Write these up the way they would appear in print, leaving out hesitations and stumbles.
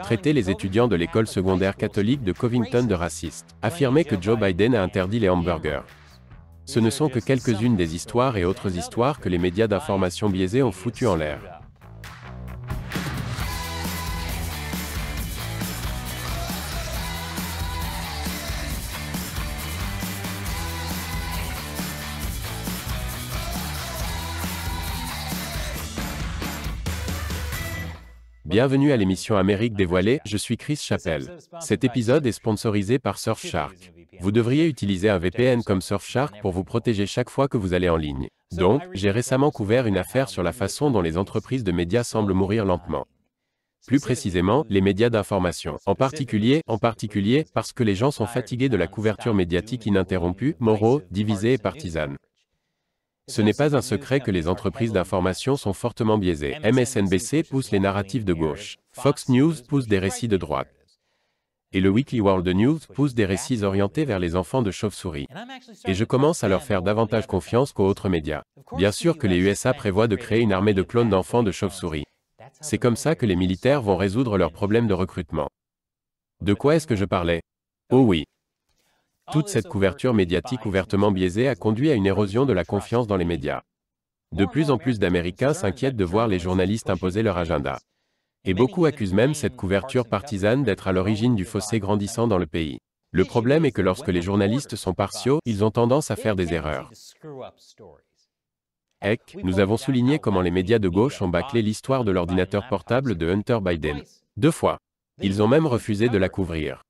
traiter les étudiants de l'école secondaire catholique de Covington de racistes, affirmer que Joe Biden a interdit les hamburgers. Ce ne sont que quelques-unes des histoires et autres histoires que les médias d'information biaisés ont foutues en l'air. Bienvenue à l'émission Amérique dévoilée, je suis Chris Chappell. Cet épisode est sponsorisé par Surfshark. Vous devriez utiliser un VPN comme Surfshark pour vous protéger chaque fois que vous allez en ligne. Donc, j'ai récemment couvert une affaire sur la façon dont les entreprises de médias semblent mourir lentement. Plus précisément, les médias d'information. En particulier parce que les gens sont fatigués de la couverture médiatique ininterrompue, moraux, divisée et partisane. Ce n'est pas un secret que les entreprises d'information sont fortement biaisées. MSNBC pousse les narratifs de gauche. Fox News pousse des récits de droite. Et le Weekly World News pousse des récits orientés vers les enfants de chauve-souris. Et je commence à leur faire davantage confiance qu'aux autres médias. Bien sûr que les USA prévoient de créer une armée de clones d'enfants de chauve-souris. C'est comme ça que les militaires vont résoudre leurs problèmes de recrutement. De quoi est-ce que je parlais? Oh oui. Toute cette couverture médiatique ouvertement biaisée a conduit à une érosion de la confiance dans les médias. De plus en plus d'Américains s'inquiètent de voir les journalistes imposer leur agenda. Et beaucoup accusent même cette couverture partisane d'être à l'origine du fossé grandissant dans le pays. Le problème est que lorsque les journalistes sont partiaux, ils ont tendance à faire des erreurs. Nous avons souligné comment les médias de gauche ont bâclé l'histoire de l'ordinateur portable de Hunter Biden. 2 fois. Ils ont même refusé de la couvrir.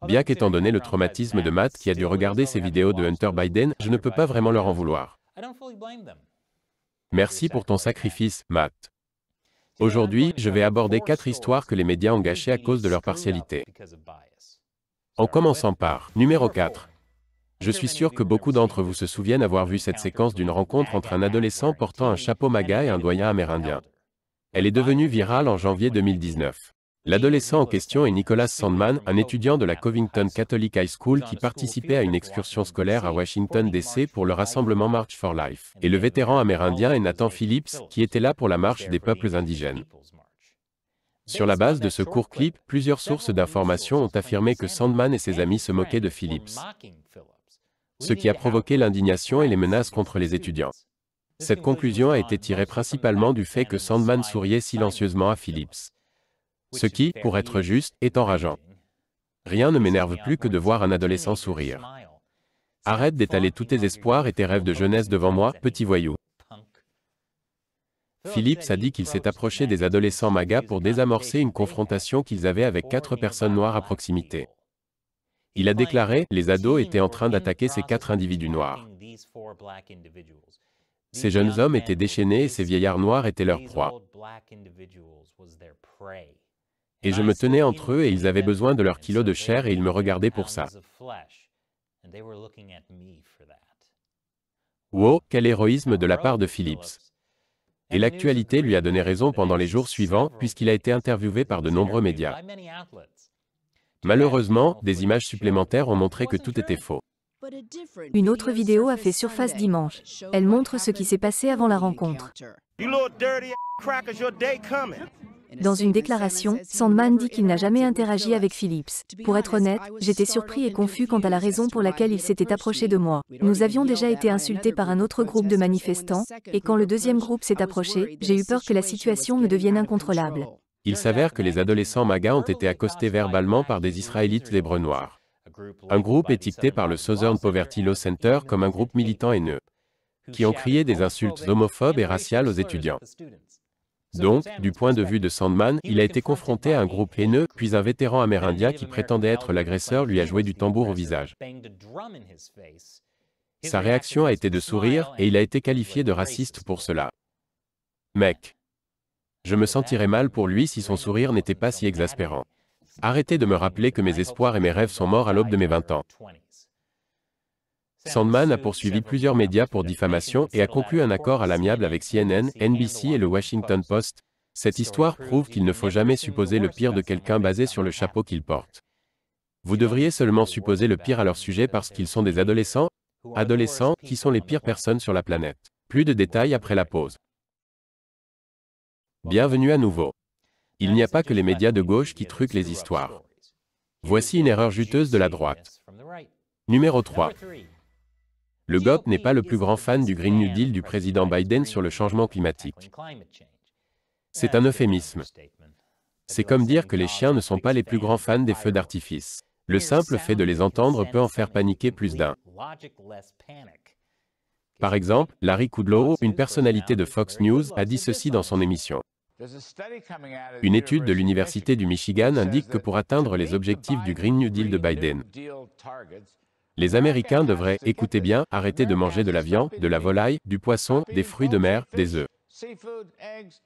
Bien qu'étant donné le traumatisme de Matt qui a dû regarder ces vidéos de Hunter Biden, je ne peux pas vraiment leur en vouloir. Merci pour ton sacrifice, Matt. Aujourd'hui, je vais aborder 4 histoires que les médias ont gâchées à cause de leur partialité. En commençant par, numéro 4. Je suis sûr que beaucoup d'entre vous se souviennent avoir vu cette séquence d'une rencontre entre un adolescent portant un chapeau MAGA et un doyen amérindien. Elle est devenue virale en janvier 2019. L'adolescent en question est Nicholas Sandmann, un étudiant de la Covington Catholic High School qui participait à une excursion scolaire à Washington, D.C. pour le rassemblement March for Life. Et le vétéran amérindien est Nathan Phillips, qui était là pour la marche des peuples indigènes. Sur la base de ce court clip, plusieurs sources d'informations ont affirmé que Sandmann et ses amis se moquaient de Phillips. Ce qui a provoqué l'indignation et les menaces contre les étudiants. Cette conclusion a été tirée principalement du fait que Sandmann souriait silencieusement à Phillips. Ce qui, pour être juste, est enrageant. Rien ne m'énerve plus que de voir un adolescent sourire. Arrête d'étaler tous tes espoirs et tes rêves de jeunesse devant moi, petit voyou. Phillips a dit qu'il s'est approché des adolescents MAGA pour désamorcer une confrontation qu'ils avaient avec 4 personnes noires à proximité. Il a déclaré, les ados étaient en train d'attaquer ces 4 individus noirs. Ces jeunes hommes étaient déchaînés et ces vieillards noirs étaient leur proie. Et je me tenais entre eux et ils avaient besoin de leurs kilos de chair et ils me regardaient pour ça. Wow, quel héroïsme de la part de Phillips. Et l'actualité lui a donné raison pendant les jours suivants, puisqu'il a été interviewé par de nombreux médias. Malheureusement, des images supplémentaires ont montré que tout était faux. Une autre vidéo a fait surface dimanche. Elle montre ce qui s'est passé avant la rencontre. Dans une déclaration, Sandmann dit qu'il n'a jamais interagi avec Phillips. Pour être honnête, j'étais surpris et confus quant à la raison pour laquelle il s'était approché de moi. Nous avions déjà été insultés par un autre groupe de manifestants, et quand le deuxième groupe s'est approché, j'ai eu peur que la situation ne devienne incontrôlable. Il s'avère que les adolescents MAGA ont été accostés verbalement par des Israélites lébreux noirs. Un groupe étiqueté par le Southern Poverty Law Center comme un groupe militant haineux, qui ont crié des insultes homophobes et raciales aux étudiants. Donc, du point de vue de Sandmann, il a été confronté à un groupe haineux, puis un vétéran amérindien qui prétendait être l'agresseur lui a joué du tambour au visage. Sa réaction a été de sourire, et il a été qualifié de raciste pour cela. Mec. Je me sentirais mal pour lui si son sourire n'était pas si exaspérant. Arrêtez de me rappeler que mes espoirs et mes rêves sont morts à l'aube de mes 20 ans. Sandmann a poursuivi plusieurs médias pour diffamation et a conclu un accord à l'amiable avec CNN, NBC et le Washington Post. Cette histoire prouve qu'il ne faut jamais supposer le pire de quelqu'un basé sur le chapeau qu'il porte. Vous devriez seulement supposer le pire à leur sujet parce qu'ils sont des adolescents, qui sont les pires personnes sur la planète. Plus de détails après la pause. Bienvenue à nouveau. Il n'y a pas que les médias de gauche qui truquent les histoires. Voici une erreur juteuse de la droite. Numéro 3. Le GOP n'est pas le plus grand fan du Green New Deal du président Biden sur le changement climatique. C'est un euphémisme. C'est comme dire que les chiens ne sont pas les plus grands fans des feux d'artifice. Le simple fait de les entendre peut en faire paniquer plus d'un. Par exemple, Larry Kudlow, une personnalité de Fox News, a dit ceci dans son émission. Une étude de l'Université du Michigan indique que pour atteindre les objectifs du Green New Deal de Biden, les Américains devraient, écoutez bien, arrêter de manger de la viande, de la volaille, du poisson, des fruits de mer, des œufs,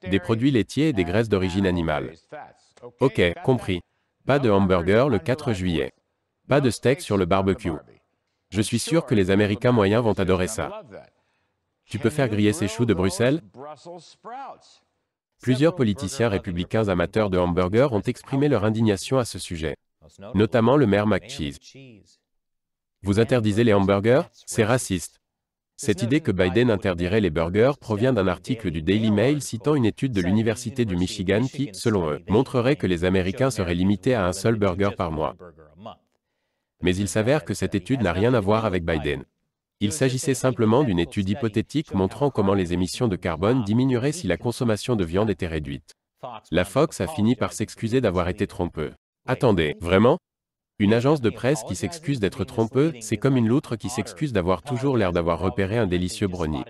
des produits laitiers et des graisses d'origine animale. Ok, compris. Pas de hamburger le 4 juillet. Pas de steak sur le barbecue. Je suis sûr que les Américains moyens vont adorer ça. Tu peux faire griller ces choux de Bruxelles? Plusieurs politiciens républicains amateurs de hamburgers ont exprimé leur indignation à ce sujet, notamment le maire McCheese. Vous interdisez les hamburgers? C'est raciste. Cette idée que Biden interdirait les burgers provient d'un article du Daily Mail citant une étude de l'Université du Michigan qui, selon eux, montrerait que les Américains seraient limités à un seul burger par mois. Mais il s'avère que cette étude n'a rien à voir avec Biden. Il s'agissait simplement d'une étude hypothétique montrant comment les émissions de carbone diminueraient si la consommation de viande était réduite. La Fox a fini par s'excuser d'avoir été trompeux. Attendez, vraiment? Une agence de presse qui s'excuse d'être trompeux, c'est comme une loutre qui s'excuse d'avoir toujours l'air d'avoir repéré un délicieux brownie.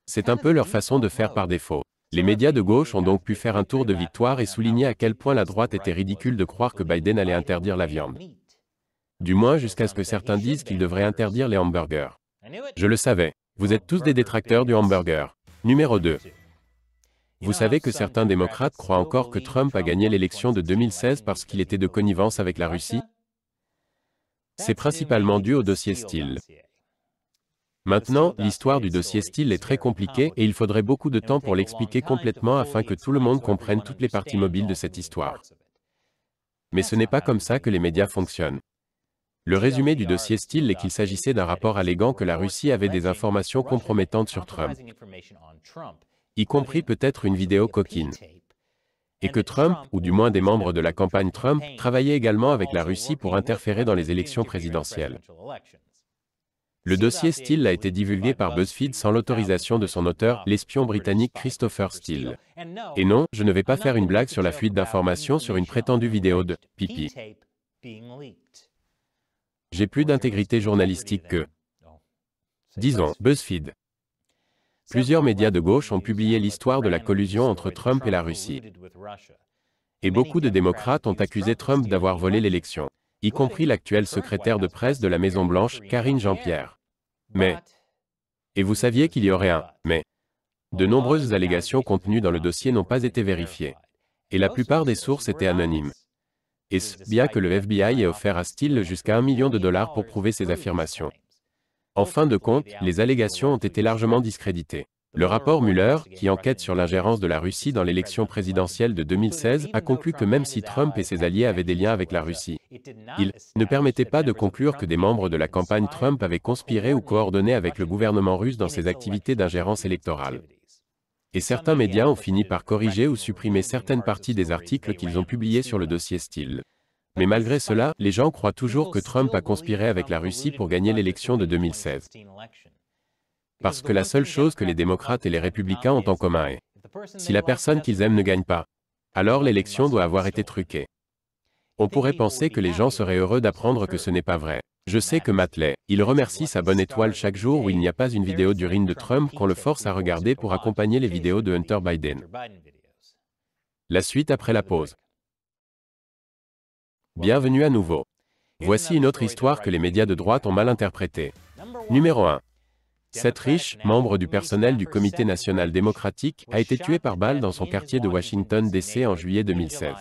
C'est un peu leur façon de faire par défaut. Les médias de gauche ont donc pu faire un tour de victoire et souligner à quel point la droite était ridicule de croire que Biden allait interdire la viande. Du moins jusqu'à ce que certains disent qu'il devrait interdire les hamburgers. Je le savais. Vous êtes tous des détracteurs du hamburger. Numéro 2. Vous savez que certains démocrates croient encore que Trump a gagné l'élection de 2016 parce qu'il était de connivence avec la Russie? C'est principalement dû au dossier Steele. Maintenant, l'histoire du dossier Steele est très compliquée et il faudrait beaucoup de temps pour l'expliquer complètement afin que tout le monde comprenne toutes les parties mobiles de cette histoire. Mais ce n'est pas comme ça que les médias fonctionnent. Le résumé du dossier Steele est qu'il s'agissait d'un rapport alléguant que la Russie avait des informations compromettantes sur Trump, y compris peut-être une vidéo coquine. Et que Trump, ou du moins des membres de la campagne Trump, travaillaient également avec la Russie pour interférer dans les élections présidentielles. Le dossier Steele a été divulgué par BuzzFeed sans l'autorisation de son auteur, l'espion britannique Christopher Steele. Et non, je ne vais pas faire une blague sur la fuite d'informations sur une prétendue vidéo de pipi. J'ai plus d'intégrité journalistique que, disons, BuzzFeed. Plusieurs médias de gauche ont publié l'histoire de la collusion entre Trump et la Russie. Et beaucoup de démocrates ont accusé Trump d'avoir volé l'élection, y compris l'actuelle secrétaire de presse de la Maison-Blanche, Karine Jean-Pierre. Mais, et vous saviez qu'il y aurait un « mais ». De nombreuses allégations contenues dans le dossier n'ont pas été vérifiées. Et la plupart des sources étaient anonymes. Et ce, bien que le FBI ait offert à Steele jusqu'à $1 million pour prouver ses affirmations. En fin de compte, les allégations ont été largement discréditées. Le rapport Mueller, qui enquête sur l'ingérence de la Russie dans l'élection présidentielle de 2016, a conclu que même si Trump et ses alliés avaient des liens avec la Russie, il ne permettait pas de conclure que des membres de la campagne Trump avaient conspiré ou coordonné avec le gouvernement russe dans ses activités d'ingérence électorale. Et certains médias ont fini par corriger ou supprimer certaines parties des articles qu'ils ont publiés sur le dossier Steele. Mais malgré cela, les gens croient toujours que Trump a conspiré avec la Russie pour gagner l'élection de 2016. Parce que la seule chose que les démocrates et les républicains ont en commun est, si la personne qu'ils aiment ne gagne pas, alors l'élection doit avoir été truquée. On pourrait penser que les gens seraient heureux d'apprendre que ce n'est pas vrai. Je sais que Matt Lay, il remercie sa bonne étoile chaque jour où il n'y a pas une vidéo d'urine de Trump qu'on le force à regarder pour accompagner les vidéos de Hunter Biden. La suite après la pause. Bienvenue à nouveau. Voici une autre histoire que les médias de droite ont mal interprétée. Numéro 1. Seth Rich, membre du personnel du Comité national démocratique, a été tué par balle dans son quartier de Washington, D.C. en juillet 2016.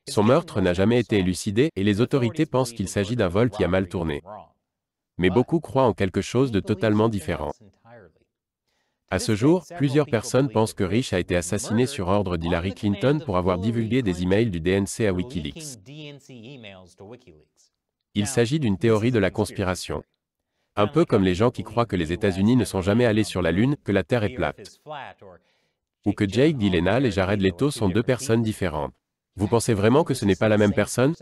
Son meurtre n'a jamais été élucidé et les autorités pensent qu'il s'agit d'un vol qui a mal tourné. Mais beaucoup croient en quelque chose de totalement différent. À ce jour, plusieurs personnes pensent que Rich a été assassiné sur ordre d'Hillary Clinton pour avoir divulgué des emails du DNC à Wikileaks. Il s'agit d'une théorie de la conspiration. Un peu comme les gens qui croient que les États-Unis ne sont jamais allés sur la Lune, que la Terre est plate. ou que Jake Gyllenhaal et Jared Leto sont deux personnes différentes. Vous pensez vraiment que ce n'est pas la même personne?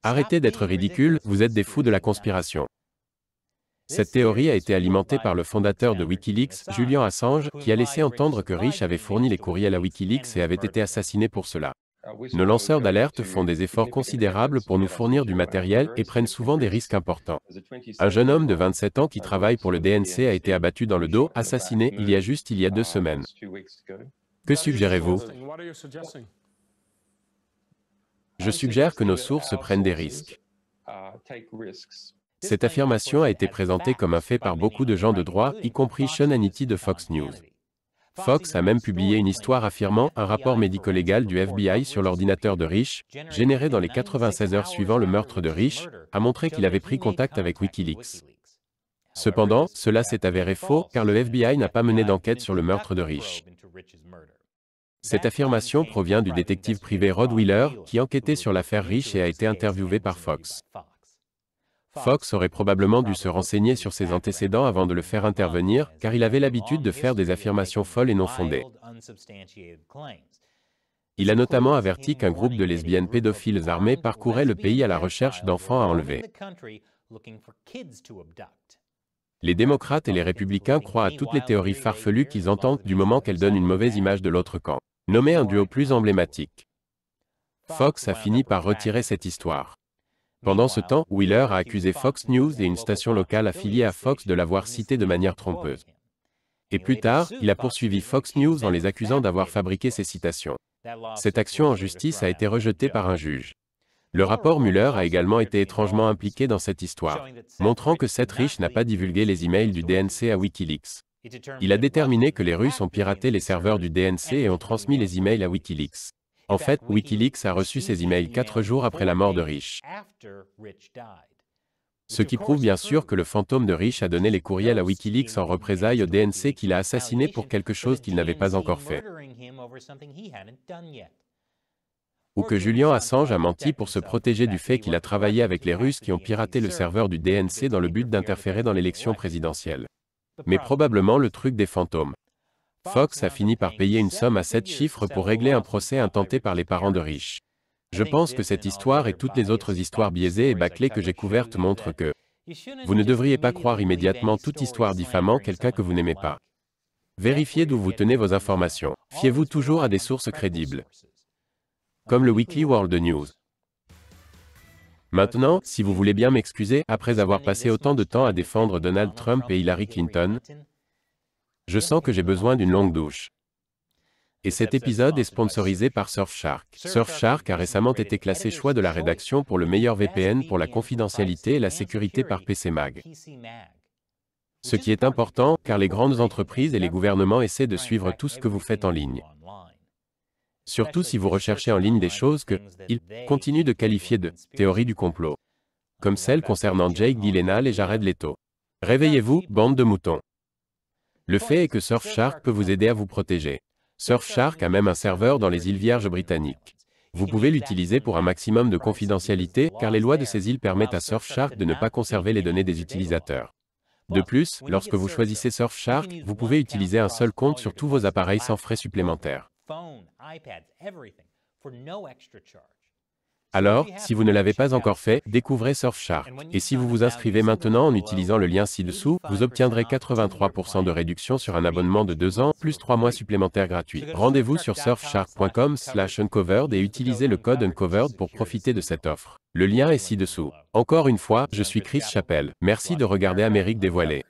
Arrêtez d'être ridicule, vous êtes des fous de la conspiration. Cette théorie a été alimentée par le fondateur de Wikileaks, Julian Assange, qui a laissé entendre que Risch avait fourni les courriels à Wikileaks et avait été assassiné pour cela. Nos lanceurs d'alerte font des efforts considérables pour nous fournir du matériel et prennent souvent des risques importants. Un jeune homme de 27 ans qui travaille pour le DNC a été abattu dans le dos, assassiné il y a 2 semaines. Que suggérez-vous? Je suggère que nos sources prennent des risques. Cette affirmation a été présentée comme un fait par beaucoup de gens de droit, y compris Sean Hannity de Fox News. Fox a même publié une histoire affirmant un rapport médico-légal du FBI sur l'ordinateur de Risch, généré dans les 96 heures suivant le meurtre de Risch, a montré qu'il avait pris contact avec Wikileaks. Cependant, cela s'est avéré faux, car le FBI n'a pas mené d'enquête sur le meurtre de Risch. Cette affirmation provient du détective privé Rod Wheeler, qui enquêtait sur l'affaire Risch et a été interviewé par Fox. Fox aurait probablement dû se renseigner sur ses antécédents avant de le faire intervenir, car il avait l'habitude de faire des affirmations folles et non fondées. Il a notamment averti qu'un groupe de lesbiennes pédophiles armées parcourait le pays à la recherche d'enfants à enlever. Les démocrates et les républicains croient à toutes les théories farfelues qu'ils entendent du moment qu'elles donnent une mauvaise image de l'autre camp. Nommez un duo plus emblématique. Fox a fini par retirer cette histoire. Pendant ce temps, Wheeler a accusé Fox News et une station locale affiliée à Fox de l'avoir cité de manière trompeuse. Et plus tard, il a poursuivi Fox News en les accusant d'avoir fabriqué ces citations. Cette action en justice a été rejetée par un juge. Le rapport Mueller a également été étrangement impliqué dans cette histoire, montrant que Seth Rich n'a pas divulgué les emails du DNC à Wikileaks. Il a déterminé que les Russes ont piraté les serveurs du DNC et ont transmis les emails à Wikileaks. En fait, Wikileaks a reçu ces emails 4 jours après la mort de Risch. Ce qui prouve bien sûr que le fantôme de Risch a donné les courriels à Wikileaks en représailles au DNC qu'il a assassiné pour quelque chose qu'il n'avait pas encore fait. Ou que Julian Assange a menti pour se protéger du fait qu'il a travaillé avec les Russes qui ont piraté le serveur du DNC dans le but d'interférer dans l'élection présidentielle. Mais probablement le truc des fantômes. Fox a fini par payer une somme à 7 chiffres pour régler un procès intenté par les parents de Risch. Je pense que cette histoire et toutes les autres histoires biaisées et bâclées que j'ai couvertes montrent que vous ne devriez pas croire immédiatement toute histoire diffamant quelqu'un que vous n'aimez pas. Vérifiez d'où vous tenez vos informations. Fiez-vous toujours à des sources crédibles, comme le Weekly World News. Maintenant, si vous voulez bien m'excuser, après avoir passé autant de temps à défendre Donald Trump et Hillary Clinton, je sens que j'ai besoin d'une longue douche. Et cet épisode est sponsorisé par Surfshark. Surfshark a récemment été classé choix de la rédaction pour le meilleur VPN pour la confidentialité et la sécurité par PCMag. Ce qui est important, car les grandes entreprises et les gouvernements essaient de suivre tout ce que vous faites en ligne. Surtout si vous recherchez en ligne des choses qu'ils continuent de qualifier de « théorie du complot », comme celle concernant Jake Gyllenhaal et Jared Leto. Réveillez-vous, bande de moutons. Le fait est que Surfshark peut vous aider à vous protéger. Surfshark a même un serveur dans les îles Vierges britanniques. Vous pouvez l'utiliser pour un maximum de confidentialité, car les lois de ces îles permettent à Surfshark de ne pas conserver les données des utilisateurs. De plus, lorsque vous choisissez Surfshark, vous pouvez utiliser un seul compte sur tous vos appareils sans frais supplémentaires. Alors, si vous ne l'avez pas encore fait, découvrez Surfshark. Et si vous vous inscrivez maintenant en utilisant le lien ci-dessous, vous obtiendrez 83% de réduction sur un abonnement de 2 ans, plus 3 mois supplémentaires gratuits. Rendez-vous sur surfshark.com/uncovered et utilisez le code uncovered pour profiter de cette offre. Le lien est ci-dessous. Encore une fois, je suis Chris Chappell. Merci de regarder Amérique dévoilée.